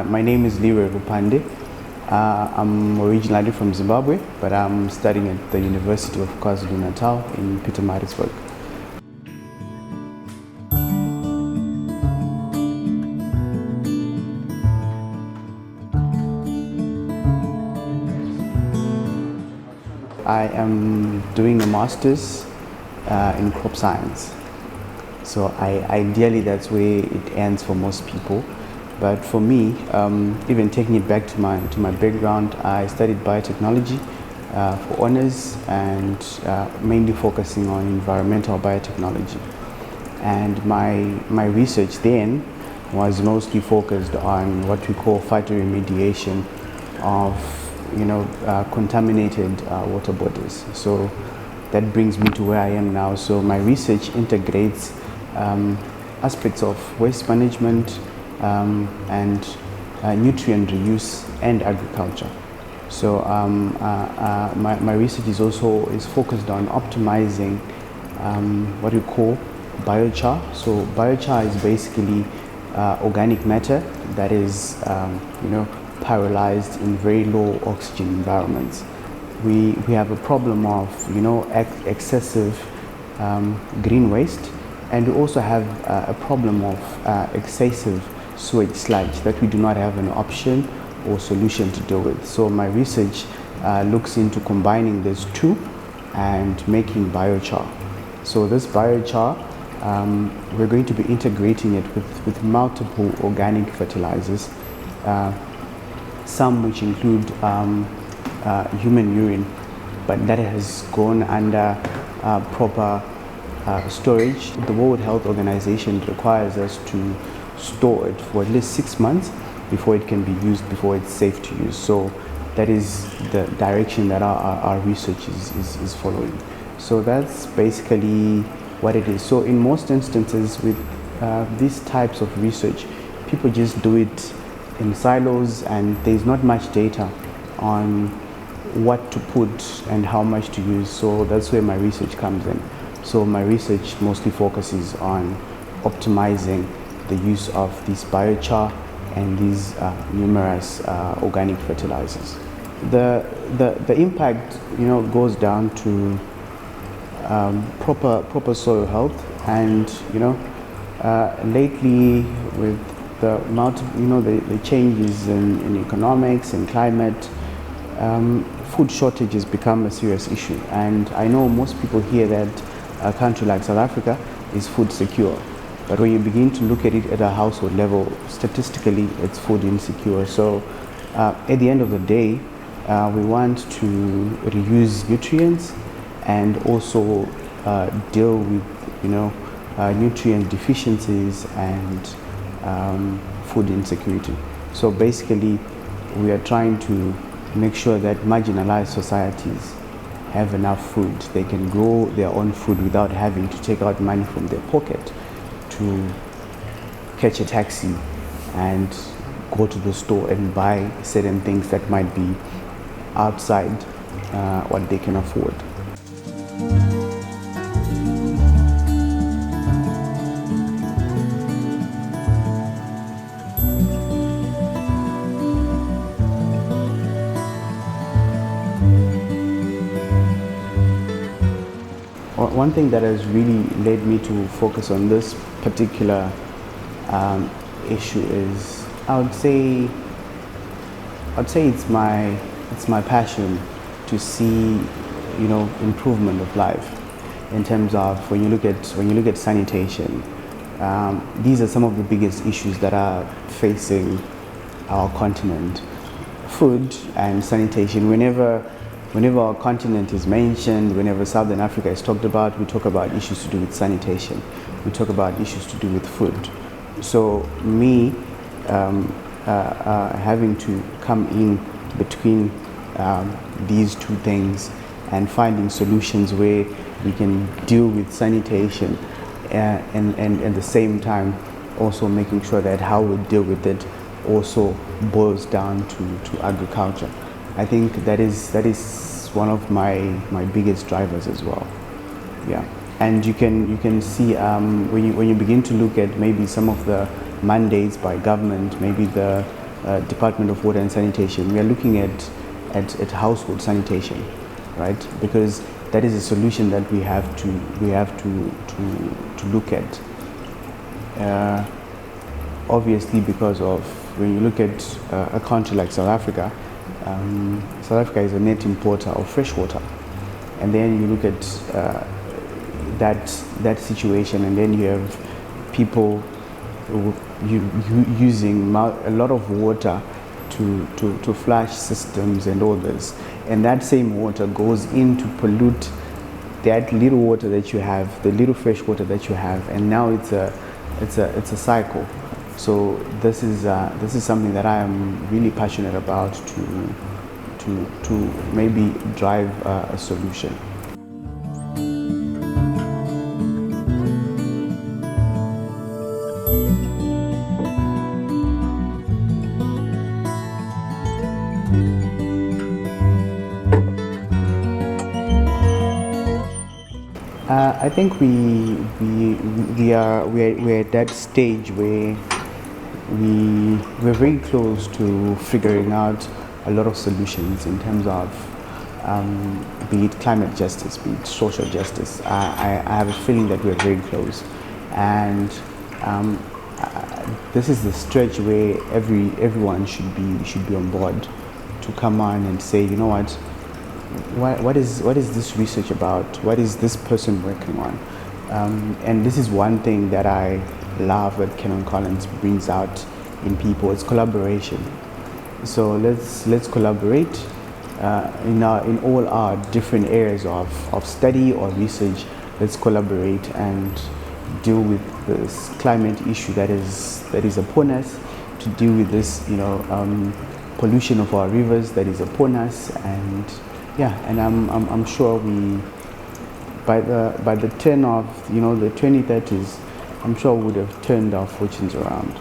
My name is Leeroy Rupande. I'm originally from Zimbabwe, but I'm studying at the University of KwaZulu-Natal in Pietermaritzburg. I am doing a master's in crop science. So ideally that's where it ends for most people. But for me, even taking it back to my background, I studied biotechnology for honors and mainly focusing on environmental biotechnology. And my research then was mostly focused on what we call phytoremediation of contaminated water bodies. So that brings me to where I am now. So my research integrates aspects of waste management and nutrient reuse and agriculture. So my research is focused on optimizing what we call biochar. So biochar is basically organic matter that is pyrolyzed in very low oxygen environments. We have a problem of excessive green waste, and we also have a problem of excessive sewage sludge that we do not have an option or solution to deal with. So my research looks into combining these two and making biochar. So this biochar, we're going to be integrating it with multiple organic fertilizers, some which include human urine, but that has gone under proper storage. The World Health Organization requires us to store it for at least 6 months before it can be used, before it's safe to use. So that is the direction that our research is following. So that's basically what it is. So in most instances with these types of research, people just do it in silos and there's not much data on what to put and how much to use. So that's where my research comes in. So my research mostly focuses on optimizing the use of this biochar and these numerous organic fertilizers. The impact goes down to proper soil health, and lately with the changes in economics and climate, food shortages become a serious issue. And I know most people hear that a country like South Africa is food secure, but when you begin to look at it at a household level, statistically it's food insecure. So at the end of the day, we want to reuse nutrients and also deal with nutrient deficiencies and food insecurity. So basically we are trying to make sure that marginalized societies have enough food. They can grow their own food without having to take out money from their pocket to catch a taxi and go to the store and buy certain things that might be outside what they can afford. One thing that has really led me to focus on this particular issue is, I would say it's my passion to see improvement of life in terms of when you look at sanitation. These are some of the biggest issues that are facing our continent. Food and sanitation. Whenever our continent is mentioned, whenever Southern Africa is talked about, we talk about issues to do with sanitation. We talk about issues to do with food. So me having to come in between these two things and finding solutions where we can deal with sanitation and at the same time also making sure that how we deal with it also boils down to agriculture. I think that is one of my biggest drivers as well. Yeah, and you can see when you begin to look at maybe some of the mandates by government, maybe the Department of Water and Sanitation, we are looking at household sanitation, right? Because that is a solution that we have to look at. Obviously, because of when you look at a country like South Africa, South Africa is a net importer of fresh water, and then you look at that situation, and then you have people using a lot of water to flush systems and all this, and that same water goes in to pollute that little water that you have, the little fresh water that you have, and now it's a cycle. So this is something that I am really passionate about to maybe drive a solution. I think we're at that stage where we're very close to figuring out a lot of solutions in terms of be it climate justice, be it social justice. I have a feeling that we're very close, and this is the stretch where everyone should be on board to come on and say, you know what is this research about? What is this person working on? And this is one thing that I love that Canon Collins brings out in people. It's collaboration. So let's collaborate in all our different areas of study or research. Let's collaborate and deal with this climate issue that is upon us, to deal with this pollution of our rivers that is upon us, and I'm sure we by the turn of the 2030s, I'm sure we would have turned our fortunes around.